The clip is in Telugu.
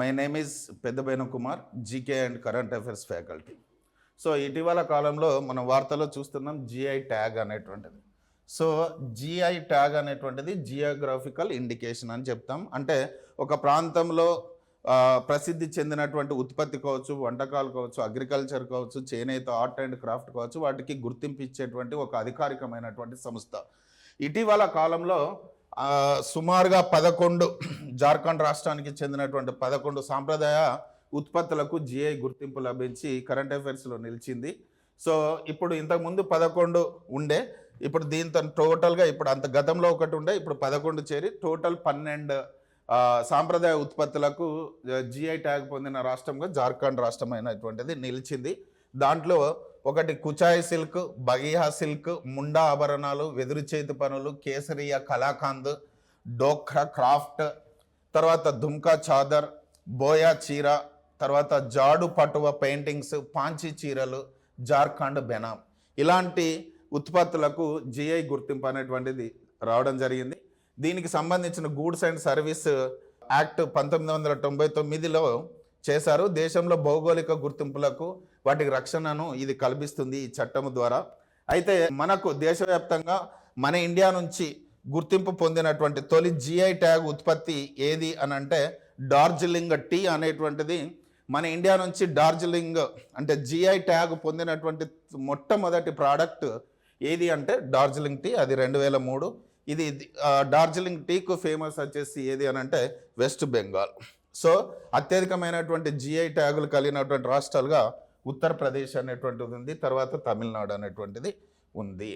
My name is Peddabaina Kumar, GK and current affairs faculty. So ఇటీవల కాలంలో మనం వార్తల్లో చూస్తున్నాం జిఐ ట్యాగ్ అనేటువంటిది. సో జిఐ ట్యాగ్ అనేటువంటిది జియోగ్రాఫికల్ ఇండికేషన్ అని చెప్తాం. అంటే ఒక ప్రాంతంలో ప్రసిద్ధి చెందినటువంటి ఉత్పత్తి కావచ్చు, వంటకాలు కావచ్చు, అగ్రికల్చర్ కావచ్చు, చేనేత, ఆర్ట్ అండ్ క్రాఫ్ట్ కావచ్చు, వాటికి గుర్తింపు ఇచ్చేటువంటి ఒక అధికారికమైనటువంటి సంస్థ. ఇటీవల కాలంలో సుమారుగా 11 జార్ఖండ్ రాష్ట్రానికి చెందినటువంటి 11 సాంప్రదాయ ఉత్పత్తులకు జిఐ గుర్తింపు లభించి కరెంట్ అఫైర్స్లో నిలిచింది. సో ఇప్పుడు ఇంతకుముందు 11 ఉండే, ఇప్పుడు దీంతో టోటల్గా ఇప్పుడు అంత గతంలో ఒకటి ఉండే, ఇప్పుడు 11 చేరి టోటల్ 12 సాంప్రదాయ ఉత్పత్తులకు జిఐ ట్యాగ్ పొందిన రాష్ట్రంగా జార్ఖండ్ రాష్ట్రం అయినటువంటిది నిలిచింది. దాంట్లో ఒకటి కుచాయ్ సిల్క్, బగియా సిల్క్, ముండా ఆభరణాలు, వెదురు చేతి పనులు, కేసరియా కలాకాంద్, డోక్రా క్రాఫ్ట్, తర్వాత దుమ్కా చాదర్, బోయా చీర, తర్వాత జాడు పటువ పెయింటింగ్స్, పాంచి చీరలు, జార్ఖండ్ బెనాం, ఇలాంటి ఉత్పత్తులకు జిఐ గుర్తింపు అనేటువంటిది రావడం జరిగింది. దీనికి సంబంధించిన గూడ్స్ అండ్ సర్వీస్ యాక్ట్ 1999లో చేశారు. దేశంలో భౌగోళిక గుర్తింపులకు వాటికి రక్షణను ఇది కల్పిస్తుంది ఈ చట్టం ద్వారా. అయితే మనకు దేశవ్యాప్తంగా మన ఇండియా నుంచి గుర్తింపు పొందినటువంటి తొలి జిఐ ట్యాగ్ ఉత్పత్తి ఏది అని అంటే డార్జిలింగ్ టీ అనేటువంటిది మన ఇండియా నుంచి డార్జిలింగ్ అంటే జిఐ ట్యాగ్ పొందినటువంటి మొట్టమొదటి ప్రోడక్ట్ ఏది అంటే డార్జిలింగ్ టీ. అది 2003. ఇది డార్జిలింగ్ టీకు ఫేమస్ వచ్చేసి ఏది అని అంటే వెస్ట్ బెంగాల్. సో అత్యధికమైనటువంటి జిఐ ట్యాగులు కలిగినటువంటి రాష్ట్రాలుగా ఉత్తరప్రదేశ్ అనేటువంటిది ఉంది, తర్వాత తమిళనాడు అనేటువంటిది ఉంది.